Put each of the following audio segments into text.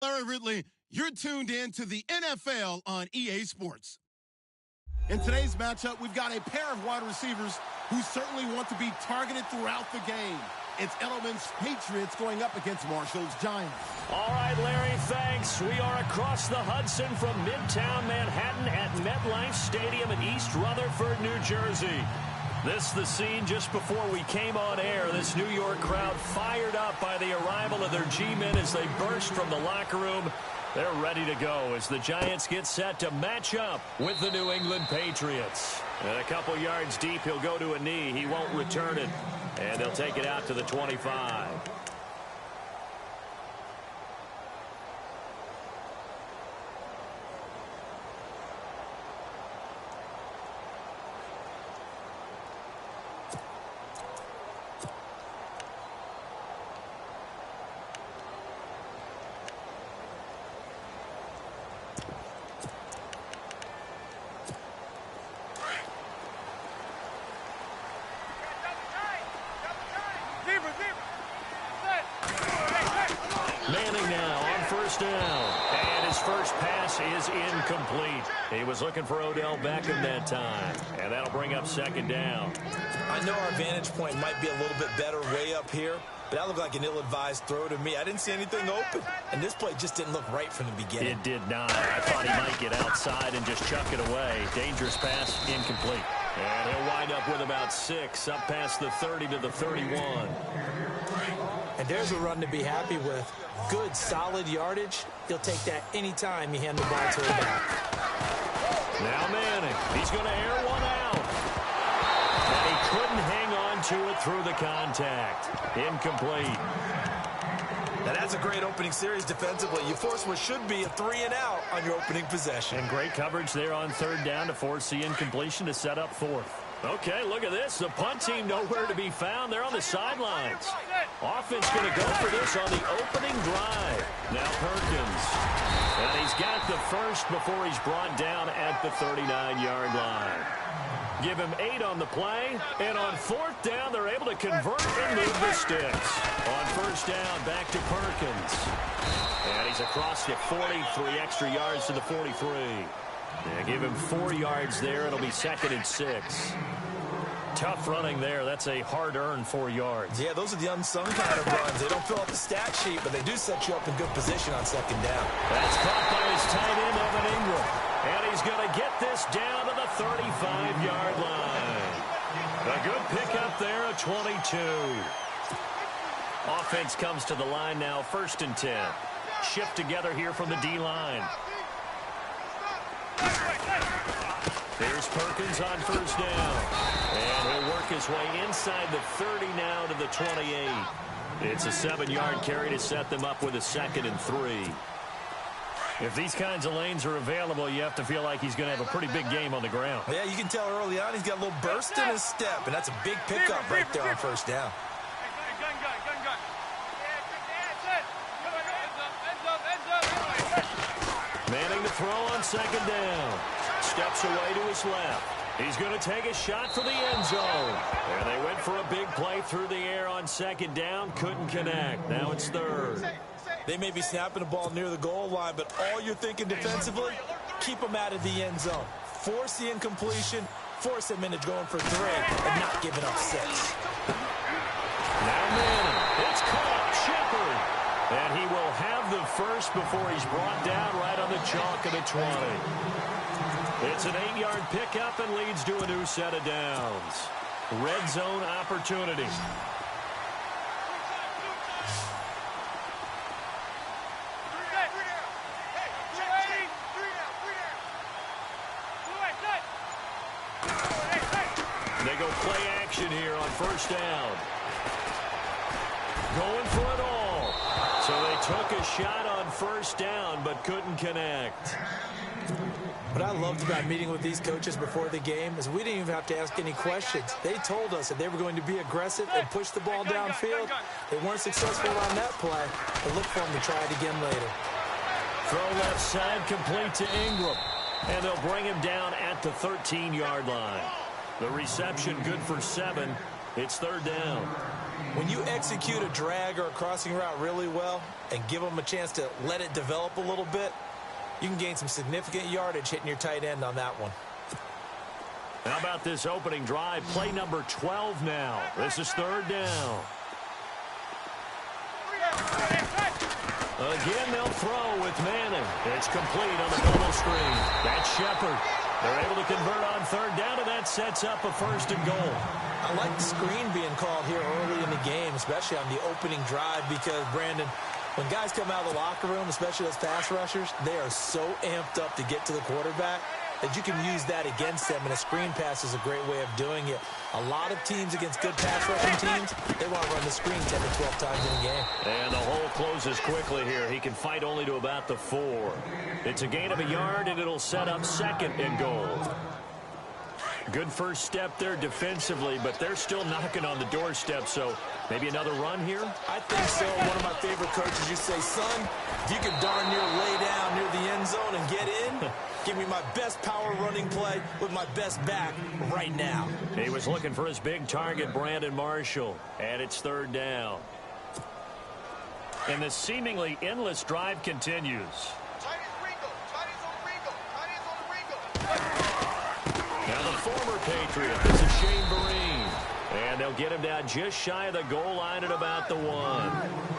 Larry Ridley, you're tuned in to the NFL on EA Sports. In today's matchup, we've got a pair of wide receivers who certainly want to be targeted throughout the game. It's Edelman's Patriots going up against Marshall's Giants. All right, Larry, thanks. We are across the Hudson from Midtown Manhattan at MetLife Stadium in East Rutherford, New Jersey. This the scene just before we came on air. This New York crowd fired up by the arrival of their G-men as they burst from the locker room. They're ready to go as the Giants get set to match up with the New England Patriots. And a couple yards deep, he'll go to a knee. He won't return it. And they'll take it out to the 25. Manning now on first down. And his first pass is incomplete. He was looking for Odell Beckham that time. And that'll bring up second down. I know our vantage point might be a little bit better way up here, but that looked like an ill-advised throw to me. I didn't see anything open, and this play just didn't look right from the beginning. It did not. I thought he might get outside and just chuck it away. Dangerous pass, incomplete. And he'll wind up with about 6, up past the 30 to the 31. And there's a run to be happy with. Good, solid yardage. He'll take that anytime you hand the ball to him back. Now Manning. He's going to air one out. And he couldn't hang on to it through the contact. Incomplete. Now that's a great opening series defensively. You force what should be a 3-and-out on your opening possession. And great coverage there on third down to force the incompletion to set up fourth. Okay, look at this. The punt team nowhere to be found. They're on the sidelines. Offense going to go for this on the opening drive. Now Perkins. And he's got the first before he's brought down at the 39-yard line. Give him 8 on the play. And on fourth down, they're able to convert and move the sticks. On first down, back to Perkins. And he's across the 40, 3 extra yards to the 43. Yeah, give him 4 yards there. It'll be 2nd and 6. Tough running there. That's a hard-earned 4 yards. Yeah, those are the unsung kind of runs. They don't fill out the stat sheet, but they do set you up in good position on second down. That's caught by his tight end, Evan Ingram. And he's going to get this down to the 35-yard line. A good pickup there, a 22. Offense comes to the line now, 1st and 10. Shift together here from the D-line. There's Perkins on first down. And he'll work his way inside the 30 now to the 28. It's a 7-yard carry to set them up with a 2nd and 3. If these kinds of lanes are available, you have to feel like he's going to have a pretty big game on the ground. Yeah, you can tell early on he's got a little burst in his step, and that's a big pickup right there on first down. Manning to throw on second down. Steps away to his left. He's going to take a shot for the end zone. And they went for a big play through the air on second down. Couldn't connect. Now it's 3rd. They may be snapping the ball near the goal line, but all you're thinking defensively, keep them out of the end zone. Force the incompletion, force them into going for 3, and not giving up 6. Now Manning. It's caught. Shepard. And he will have the first before he's brought down right on the chalk of the 20. It's an 8-yard pickup and leads to a new set of downs. Red zone opportunity. They go play action here on first down. Going for it all. So they took a shot on first down but couldn't connect. What I loved about meeting with these coaches before the game is we didn't even have to ask any questions. They told us that they were going to be aggressive and push the ball downfield. They weren't successful on that play, but look for them to try it again later. Throw left side complete to Ingram. And they'll bring him down at the 13-yard line. The reception good for 7. It's 3rd down. When you execute a drag or a crossing route really well and give them a chance to let it develop a little bit, you can gain some significant yardage hitting your tight end on that one. How about this opening drive? Play number 12 now. This is third down. Again, they'll throw with Madden. It's complete on the bubble screen. That's Shepard. They're able to convert on third down, and that sets up a first and goal. I like the screen being called here early in the game, especially on the opening drive, because, Brandon, when guys come out of the locker room, especially those pass rushers, they are so amped up to get to the quarterback that you can use that against them, and a screen pass is a great way of doing it. A lot of teams against good pass rushing teams, they want to run the screen 10 to 12 times in a game. And the hole closes quickly here. He can fight only to about the 4. It's a gain of a yard, and it'll set up second and goal. Good first step there defensively, but they're still knocking on the doorstep, so maybe another run here? I think so. One of my favorite coaches used to say, son, if you can darn near lay down near the end zone and get in, give me my best power running play with my best back right now. He was looking for his big target, Brandon Marshall, and it's third down. And the seemingly endless drive continues. Now the former Patriot, this is Shane Vereen. And they'll get him down just shy of the goal line at about the 1.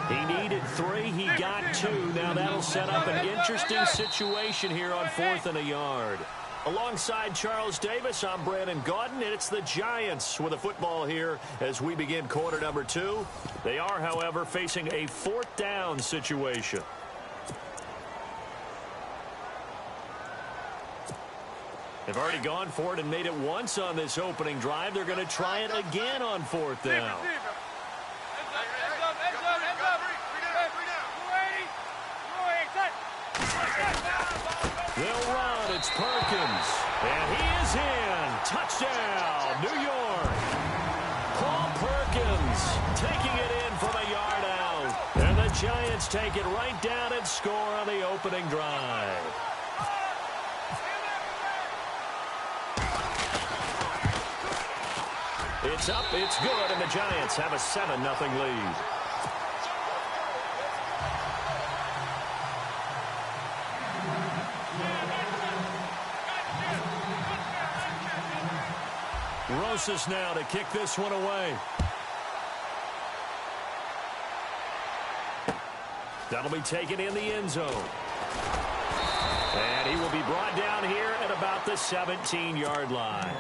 He needed 3. He got 2. Now that'll set up an interesting situation here on 4th and a yard. Alongside Charles Davis, I'm Brandon Gaudin, and it's the Giants with a football here as we begin quarter number 2. They are, however, facing a 4th down situation. They've already gone for it and made it once on this opening drive. They're going to try it again on 4th down. They'll run. It's Perkins. And he is in. Touchdown, New York. Paul Perkins taking it in from a yard out. And the Giants take it right down and score on the opening drive. It's up, it's good, and the Giants have a 7-0 lead. Rosas now to kick this one away. That'll be taken in the end zone. And he will be brought down here at about the 17-yard line.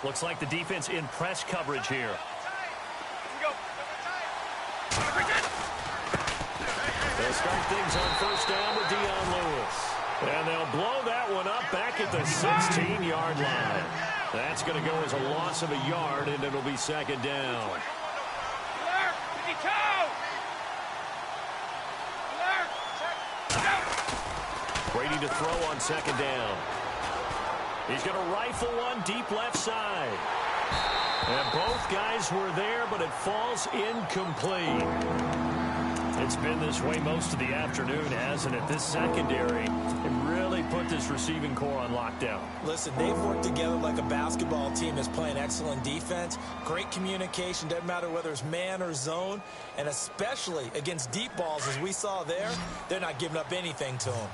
Looks like the defense in press coverage here. They'll start things on first down with Dion Lewis. And they'll blow that one up back at the 16-yard line. That's going to go as a loss of a yard, and it'll be second down. Brady to throw on second down. He's going to rifle one deep left side. And both guys were there, but it falls incomplete. It's been this way most of the afternoon, hasn't it? This secondary, it really put this receiving core on lockdown. Listen, they've worked together like a basketball team that's playing excellent defense. Great communication, doesn't matter whether it's man or zone. And especially against deep balls, as we saw there, they're not giving up anything to them.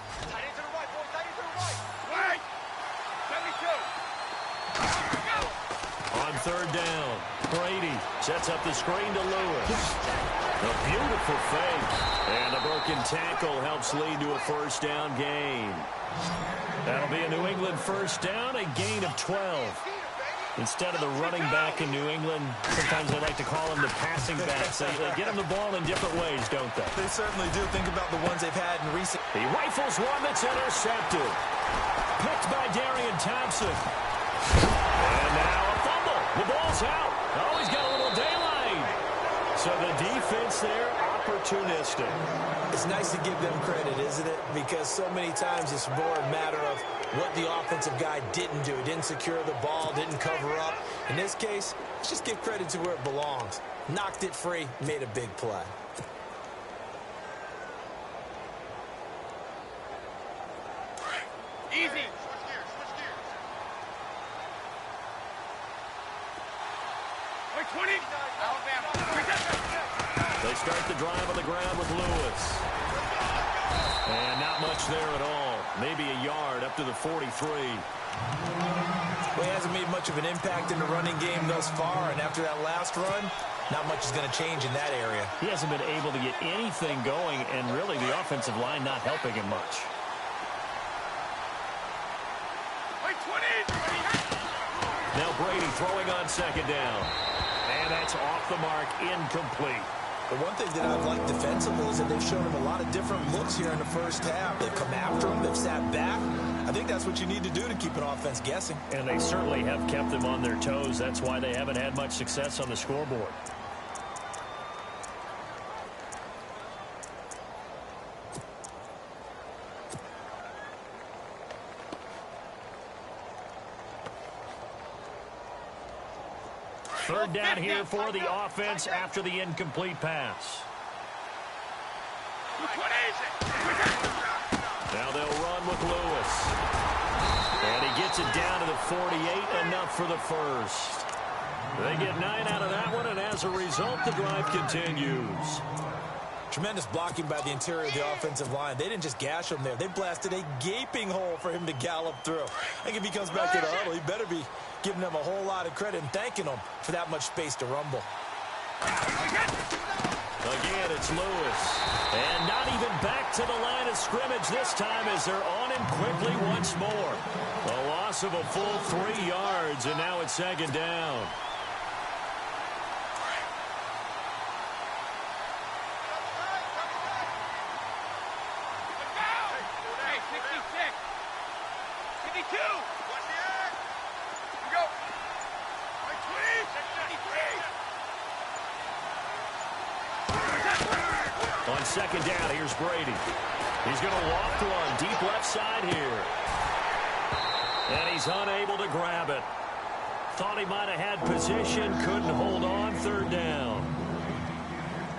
On third down, Brady sets up the screen to Lewis. A beautiful fake. And a broken tackle helps lead to a first down gain. That'll be a New England first down, a gain of 12. Instead of the running back in New England, sometimes they like to call them the passing backs. They get them the ball in different ways, don't they? They certainly do. Think about the ones they've had in recent... He rifles one that's intercepted. Picked by Darian Thompson. And now a fumble. The ball's out. Oh, he's got a little daylight. So the defense there, opportunistic. It's nice to give them credit, isn't it? Because so many times it's more a matter of what the offensive guy didn't do. He didn't secure the ball, didn't cover up. In this case, let's just give credit to where it belongs. Knocked it free, made a big play. Easy. Switch gears, switch gears. Wait, 20. Alabama. They start the drive on the ground with Lewis. And not much there at all. Maybe a yard up to the 43. Well, he hasn't made much of an impact in the running game thus far, and after that last run, not much is going to change in that area. He hasn't been able to get anything going, and really the offensive line not helping him much. Wait, 20. Now Brady throwing on second down. And that's off the mark, incomplete. The one thing that I've liked defensively is that they've shown him a lot of different looks here in the first half. They've come after him. They've sat back. I think that's what you need to do to keep an offense guessing. And they certainly have kept them on their toes. That's why they haven't had much success on the scoreboard. Third down here for the offense after the incomplete pass. Now they'll run with Lewis. And he gets it down to the 48, enough for the first. They get 9 out of that one, and as a result, the drive continues. Tremendous blocking by the interior of the offensive line. They didn't just gash him there. They blasted a gaping hole for him to gallop through. I think if he comes back to the huddle, he better be giving them a whole lot of credit and thanking them for that much space to rumble. Again, it's Lewis. And not even back to the line of scrimmage this time as they're on him quickly once more. A loss of a full 3 yards, and now it's second down. On second down, here's Brady. He's going to walk one deep left side here. And he's unable to grab it. Thought he might have had position, couldn't hold on. Third down.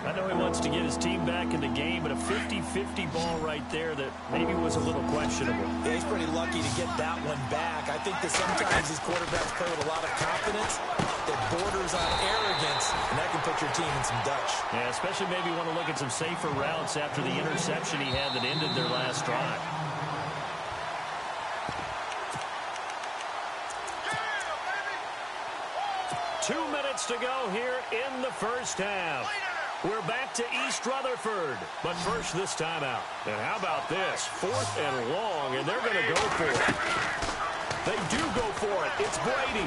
I know he wants to get his team back in the game, but a 50-50 ball right there that maybe was a little questionable. Yeah, he's pretty lucky to get that one back. I think that sometimes these quarterbacks play with a lot of confidence that borders on arrogance, and that can put your team in some Dutch. Yeah, especially maybe want to look at some safer routes after the interception he had that ended their last drive. Yeah, 2 minutes to go here in the first half. We're back to East Rutherford, but first this time out. And how about this? 4th and long, and they're going to go for it. They do go for it. It's Brady.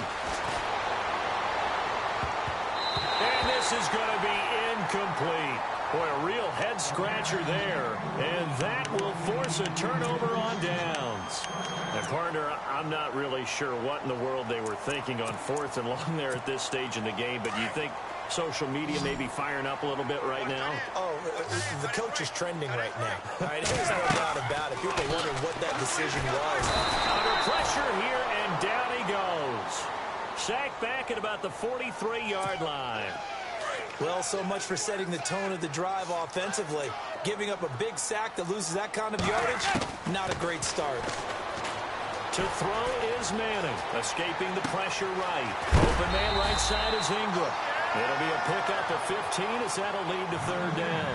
And this is going to be incomplete. Boy, a real head-scratcher there. And that will force a turnover on downs. And, partner, I'm not really sure what in the world they were thinking on 4th and long there at this stage in the game, but you think social media may be firing up a little bit right now? Oh, the coach is trending right now. Right? There's no doubt about it. People wondering what that decision was. Under pressure here, and down he goes. Sacked back at about the 43-yard line. Well, so much for setting the tone of the drive offensively. Giving up a big sack that loses that kind of yardage, not a great start. To throw is Manning, escaping the pressure right. Open man right side is Ingram. It'll be a pickup of 15 as that'll lead to third down.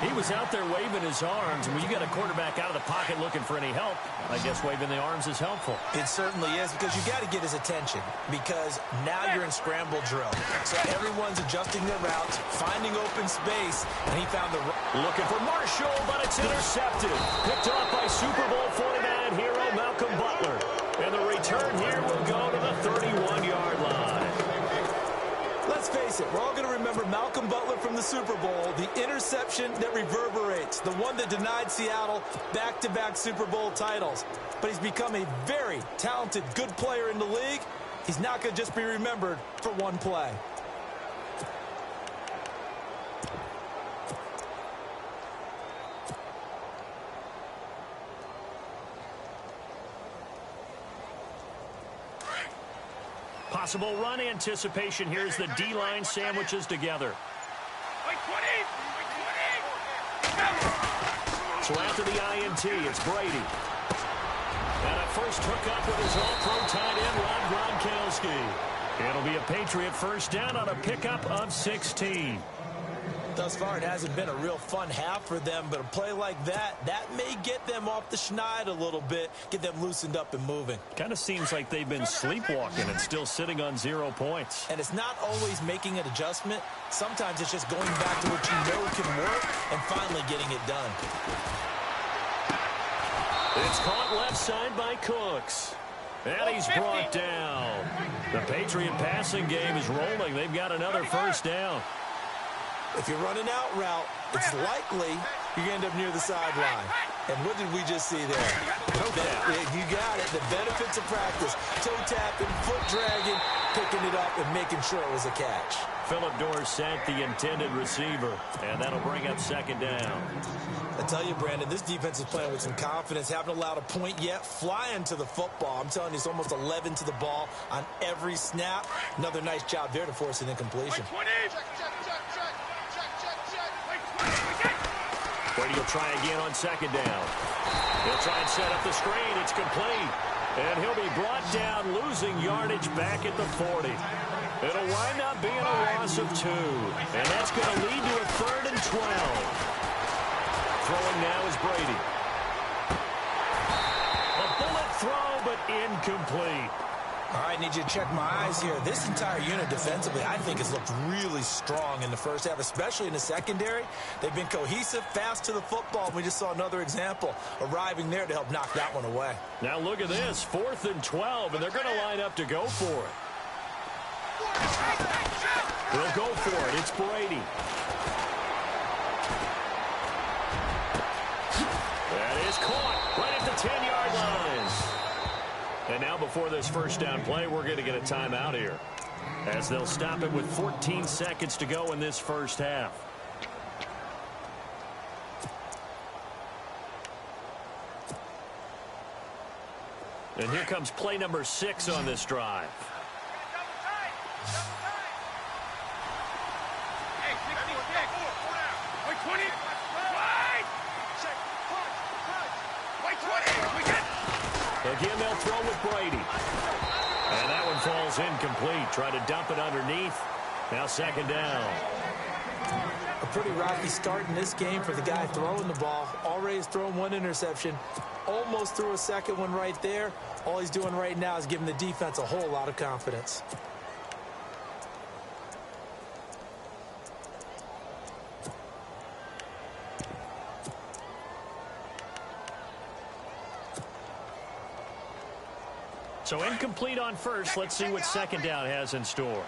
He was out there waving his arms, and when you got a quarterback out of the pocket looking for any help, I guess waving the arms is helpful. It certainly is, because you got to get his attention, because now you're in scramble drill. So everyone's adjusting their routes, finding open space, and he found the... Looking for Marshall, but it's intercepted. Picked off by Super Bowl 49 hero Malcolm Butler. And the return here will go to the 31-yard line. Let's face it, we're all going to remember Malcolm Butler from the Super Bowl, the interception that reverberates, the one that denied Seattle back-to-back Super Bowl titles. But he's become a very talented, good player in the league. He's not going to just be remembered for one play. possible run anticipation here as the D-line sandwiches together. So after the INT, it's Brady. And a first hookup with his all-pro tight end, Rob Gronkowski. It'll be a Patriot first down on a pickup of 16. Thus far, it hasn't been a real fun half for them, but a play like that may get them off the schneid a little bit, get them loosened up and moving. Kind of seems like they've been sleepwalking and still sitting on 0 points. And it's not always making an adjustment. Sometimes it's just going back to what you know can work and finally getting it done. It's caught left side by Cooks. And he's brought down. The Patriot passing game is rolling. They've got another first down. If you're running out route, it's likely you're going to end up near the sideline. And what did we just see there? Toe tap. You got it. The benefits of practice. Toe tapping, foot dragging, picking it up, and making sure it was a catch. Phillip Dorsett, the intended receiver. And that'll bring up second down. I tell you, Brandon, this defense is playing with some confidence. Haven't allowed a point yet. Flying to the football. I'm telling you, it's almost 11 to the ball on every snap. Another nice job there to force an incompletion. Brady will try again on second down. He'll try and set up the screen. It's complete. And he'll be brought down, losing yardage back at the 40. It'll wind up being a loss of 2. And that's going to lead to a 3rd and 12. Throwing now is Brady. A bullet throw, but incomplete. All right, I need you to check my eyes here. This entire unit defensively, I think, has looked really strong in the first half, especially in the secondary. They've been cohesive, fast to the football. We just saw another example arriving there to help knock that one away. Now look at this, 4th and 12, and they're going to line up to go for it. They'll go for it. It's Brady. That is caught right at the 10-yard line. And now before this first down play, we're going to get a timeout here, as they'll stop it with 14 seconds to go in this first half. And here comes play number 6 on this drive. Again, they'll throw with Brady. And that one falls incomplete. Try to dump it underneath. Now second down. A pretty rocky start in this game for the guy throwing the ball. Already has thrown 1 interception. Almost threw a second one right there. All he's doing right now is giving the defense a whole lot of confidence. So incomplete on first. Let's see what second down has in store.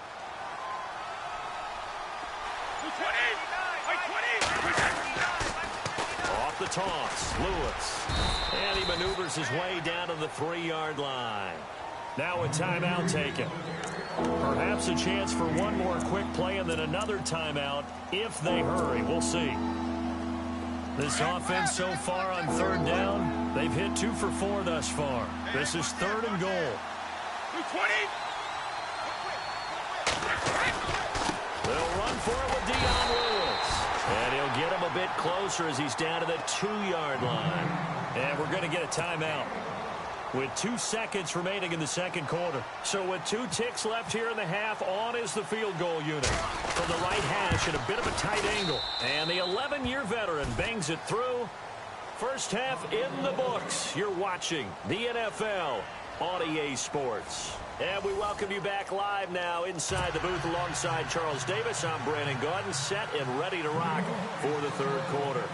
Off the toss, Lewis. And he maneuvers his way down to the 3-yard line. Now a timeout taken. Perhaps a chance for one more quick play and then another timeout if they hurry. We'll see. This offense so far on 3rd down, they've hit 2 for 4 thus far. This is 3rd and goal. They'll run for it with Dion Lewis. And he'll get him a bit closer as he's down to the 2-yard line. And we're going to get a timeout with 2 seconds remaining in the second quarter. So with 2 ticks left here in the half, on is the field goal unit. From the right hash at a bit of a tight angle. And the 11-year veteran bangs it through. First half in the books. You're watching the NFL on EA Sports. And we welcome you back live now inside the booth alongside Charles Davis. I'm Brandon Gaudin, set and ready to rock for the 3rd quarter.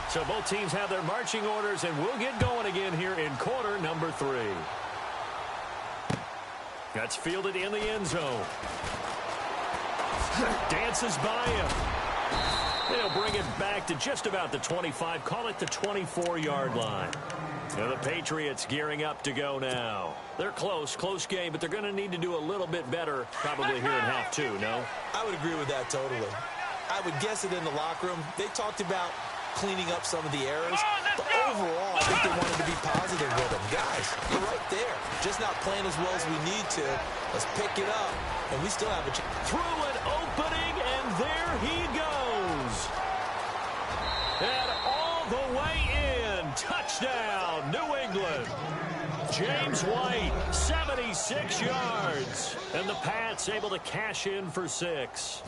So both teams have their marching orders, and we'll get going again here in quarter number 3. That's fielded in the end zone. Dances by him. They'll bring it back to just about the 25. Call it the 24-yard line. Now the Patriots gearing up to go now. They're close game, but they're going to need to do a little bit better probably here in half 2, no? I would agree with that totally. I would guess it in the locker room. They talked about cleaning up some of the errors. The overall, I think they wanted to be positive with him. Guys, we're right there. Just not playing as well as we need to. Let's pick it up, and we still have a chance. Through an opening, and there he goes. And all the way in. Touchdown, New England. James White, 76 yards. And the Pats able to cash in for 6.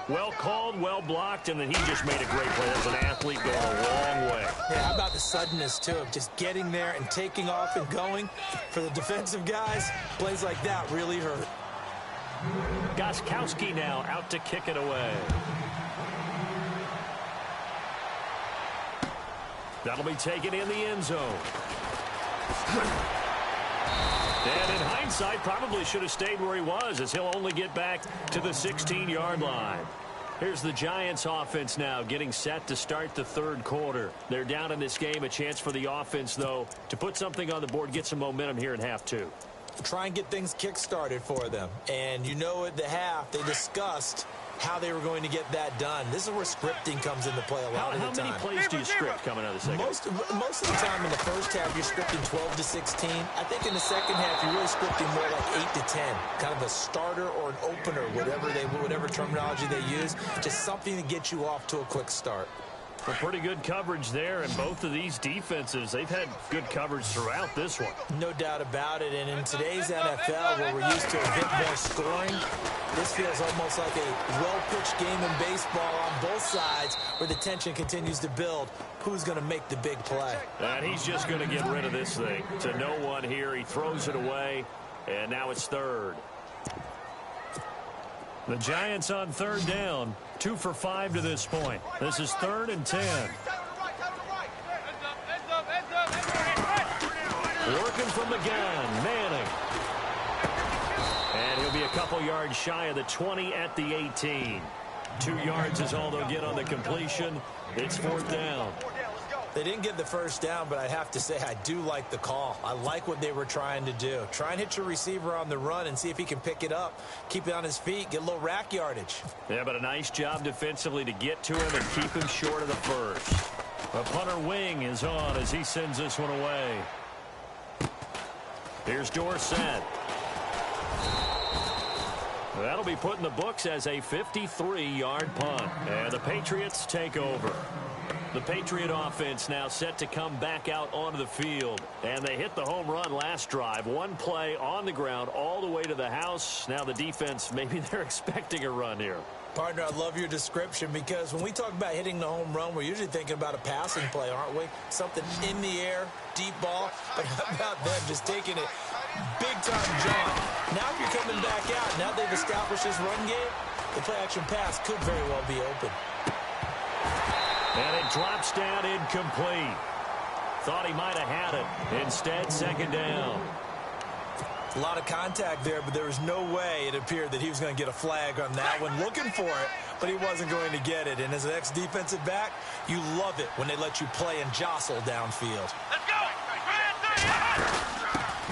Well called, well blocked, and then he just made a great play. That's an athlete going a long way. Yeah, how about the suddenness, too, of just getting there and taking off and going? For the defensive guys, plays like that really hurt. Gostkowski now out to kick it away. That'll be taken in the end zone. And in hindsight, probably should have stayed where he was, as he'll only get back to the 16-yard line. Here's the Giants offense now getting set to start the third quarter. They're down in this game. A chance for the offense, though, to put something on the board, get some momentum here in half two. Try and get things kick-started for them. And you know at the half, they discussed how they were going to get that done. This is where scripting comes into play a lot of the time. How many plays do you script coming out of the second? Most of the time in the first half, you're scripting 12 to 16. I think in the second half, you're really scripting more like 8 to 10. Kind of a starter or an opener, whatever terminology they use. Just something to get you off to a quick start. Well, pretty good coverage there, and both of these defenses, they've had good coverage throughout this one. No doubt about it, and in today's NFL, where we're used to a bit more scoring, this feels almost like a well-pitched game in baseball on both sides, where the tension continues to build. Who's going to make the big play? And he's just going to get rid of this thing. To no one here, he throws it away, and now it's third. The Giants on third down, 2 for 5 to this point. This is 3rd and 10. Working from the gun, Manning. And he'll be a couple yards shy of the 20 at the 18. 2 yards is all they'll get on the completion. It's 4th down. They didn't get the first down, but I have to say I do like the call. I like what they were trying to do. Try and hit your receiver on the run and see if he can pick it up. Keep it on his feet. Get a little rack yardage. Yeah, but a nice job defensively to get to him and keep him short of the first. The punter wing is on as he sends this one away. Here's Dorsett. That'll be put in the books as a 53-yard punt. And the Patriots take over. The Patriot offense now set to come back out onto the field. And they hit the home run last drive. One play on the ground all the way to the house. Now the defense, maybe they're expecting a run here. Partner, I love your description because when we talk about hitting the home run, we're usually thinking about a passing play, aren't we? Something in the air, deep ball. But how about them just taking it big-time jump? Now if you're coming back out, now they've established this run game, the play-action pass could very well be open. And it drops down incomplete. Thought he might have had it. Instead, 2nd down. A lot of contact there, but there was no way it appeared that he was going to get a flag on that one. Looking for it, but he wasn't going to get it. And as an ex-defensive back, you love it when they let you play and jostle downfield. Let's go!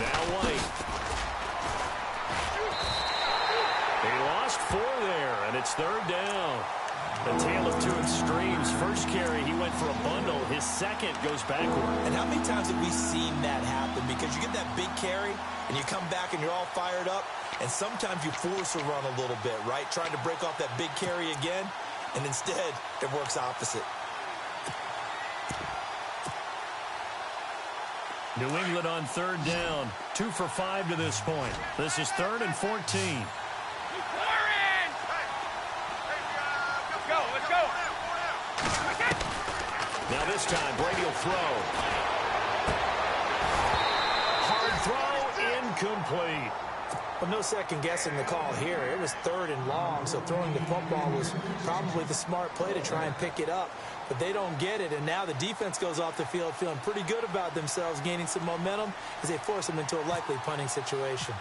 Now White. He lost 4 there, and it's 3rd down. A tale of two extremes. First carry, he went for a bundle. His second goes backward. And how many times have we seen that happen? Because you get that big carry, and you come back and you're all fired up, and sometimes you force a run a little bit, right? Trying to break off that big carry again, and instead it works opposite. New England on 3rd down. 2 for 5 to this point. This is 3rd and 14. Now this time, Brady will throw. Hard throw, incomplete. Well, no second guessing the call here. It was 3rd and long, so throwing the football was probably the smart play to try and pick it up. But they don't get it, and now the defense goes off the field feeling pretty good about themselves, gaining some momentum as they force them into a likely punting situation.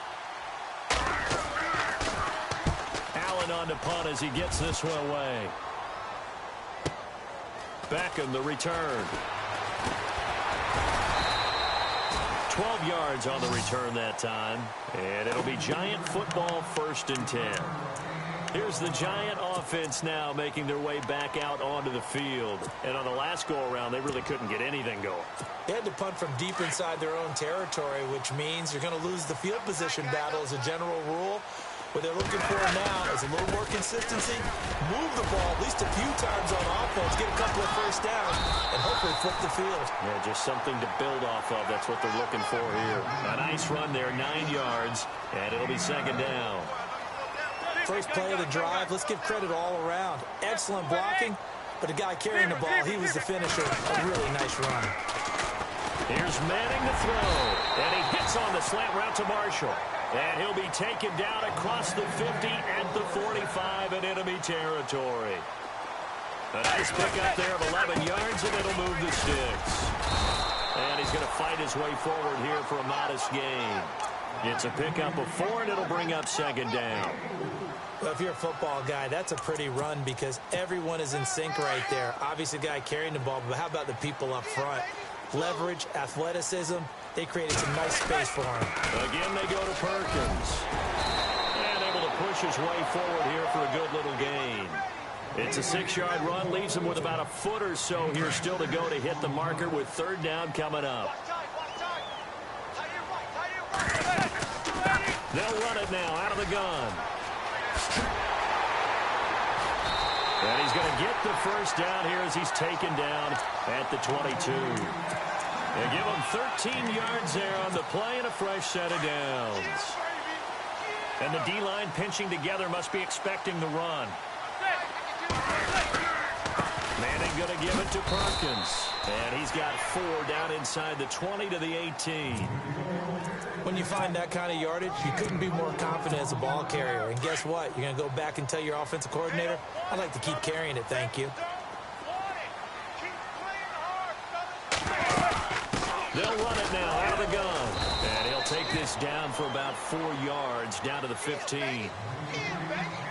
Allen on to punt as he gets this one away. Beckham, the return. 12 yards on the return that time. And it'll be Giant football, 1st and 10. Here's the Giant offense now making their way back out onto the field. And on the last go-around, they really couldn't get anything going. They had to punt from deep inside their own territory, which means you're going to lose the field position battle as a general rule. What they're looking for now is a little more consistency, move the ball at least a few times on offense, get a couple of first downs, and hopefully flip the field. Yeah, just something to build off of. That's what they're looking for here. A nice run there, 9 yards, and it'll be second down. First play of the drive, let's give credit all around. Excellent blocking, but the guy carrying the ball, he was the finisher. A really nice run. Here's Manning to throw, and he hits on the slant route to Marshall. And he'll be taken down across the 50 at the 45 in enemy territory. A nice pickup there of 11 yards, and it'll move the sticks. And he's going to fight his way forward here for a modest gain. It's a pickup of 4, and it'll bring up second down. Well, if you're a football guy, that's a pretty run because everyone is in sync right there. Obviously, the guy carrying the ball, but how about the people up front? Leverage, athleticism, they created some nice space for him. Again, they go to Perkins. And able to push his way forward here for a good little gain. It's a 6-yard run, leaves him with about a foot or so here still to go to hit the marker with third down coming up. They'll run it now out of the gun. And he's going to get the first down here as he's taken down at the 22. They give him 13 yards there on the play and a fresh set of downs. And the D-line pinching together must be expecting the run. Manning going to give it to Perkins. And he's got 4 down inside the 20 to the 18. When you find that kind of yardage, you couldn't be more confident as a ball carrier. And guess what? You're going to go back and tell your offensive coordinator, I'd like to keep carrying it, thank you. They'll run it now out of the gun. And he'll take this down for about 4 yards down to the 15.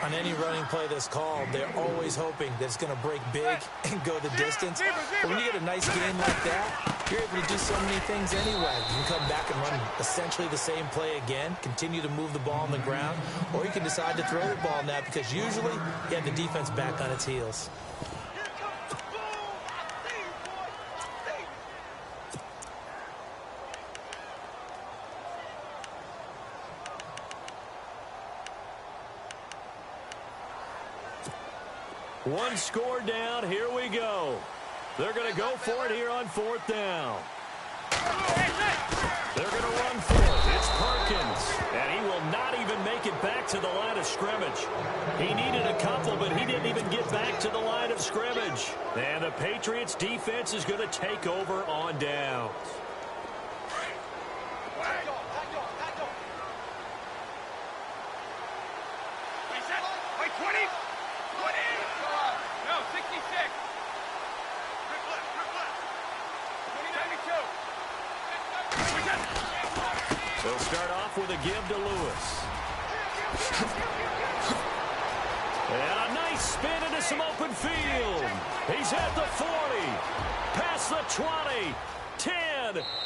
On any running play that's called, they're always hoping that it's going to break big and go the distance. But when you get a nice game like that, you're able to do so many things anyway. You can come back and run essentially the same play again, continue to move the ball on the ground, or you can decide to throw the ball now because usually you have the defense back on its heels. One score down. Here we go. They're going to go for it here on 4th down. They're going to run for it. It's Perkins. And he will not even make it back to the line of scrimmage. He needed a couple, but he didn't even get back to the line of scrimmage. And the Patriots defense is going to take over on downs. They'll start off with a give to Lewis. And a nice spin into some open field. He's at the 40, past the 20, 10,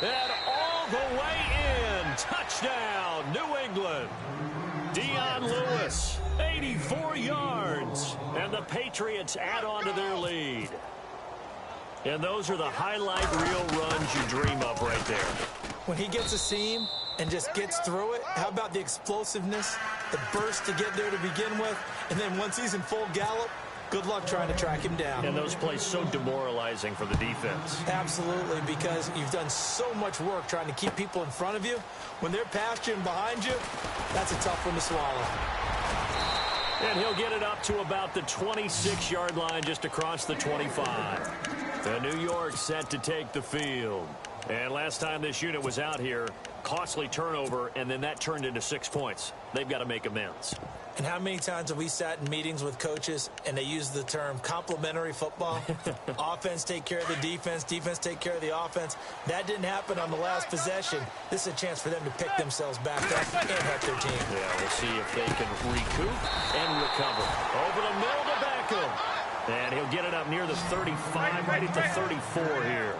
and all the way in. Touchdown, New England. Dion Lewis, 84 yards. And the Patriots add on to their lead. And those are the highlight reel runs you dream of right there. When he gets a seam and just gets through it, how about the explosiveness, the burst to get there to begin with, and then once he's in full gallop, good luck trying to track him down. And those plays so demoralizing for the defense. Absolutely, because you've done so much work trying to keep people in front of you. When they're past you and behind you, that's a tough one to swallow. And he'll get it up to about the 26-yard line just across the 25. The New York set to take the field. And last time this unit was out here, costly turnover, and then that turned into 6 points. They've got to make amends. And how many times have we sat in meetings with coaches and they use the term complementary football? Offense take care of the defense, defense take care of the offense. That didn't happen on the last possession. This is a chance for them to pick themselves back up and help their team. Yeah, we'll see if they can recoup and recover. Over the middle to Beckham. And he'll get it up near the 35, right at the 34 here.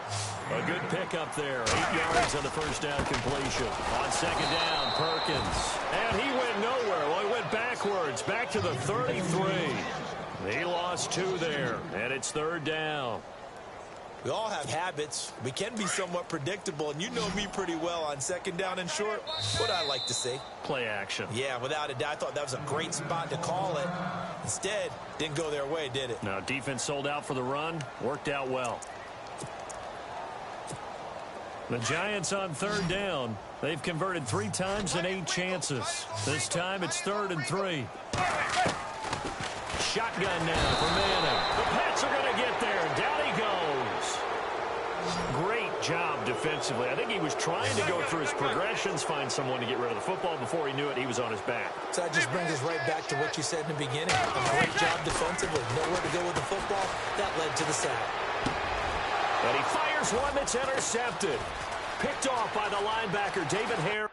A good pickup there. 8 yards on the first down completion. On second down, Perkins. And he went nowhere. Well, he went backwards. yards, back to the 33. He lost 2 there, and it's 3rd down. We all have habits. We can be somewhat predictable, and you know me pretty well on 2nd down and short. What I like to see. Play action. Yeah, without a doubt. I thought that was a great spot to call it. Instead, didn't go their way, did it? Now, defense sold out for the run. Worked out well. The Giants on 3rd down. They've converted 3 times in 8 chances. This time it's 3rd and 3. Shotgun now for Manning. The Pats are going to get there. Down he goes. Great job defensively. I think he was trying to go through his progressions, find someone to get rid of the football. Before he knew it, he was on his back. So that just brings us right back to what you said in the beginning. A great job defensively. Nowhere to go with the football. That led to the sack. And he fires one that's intercepted. Picked off by the linebacker, David Hare.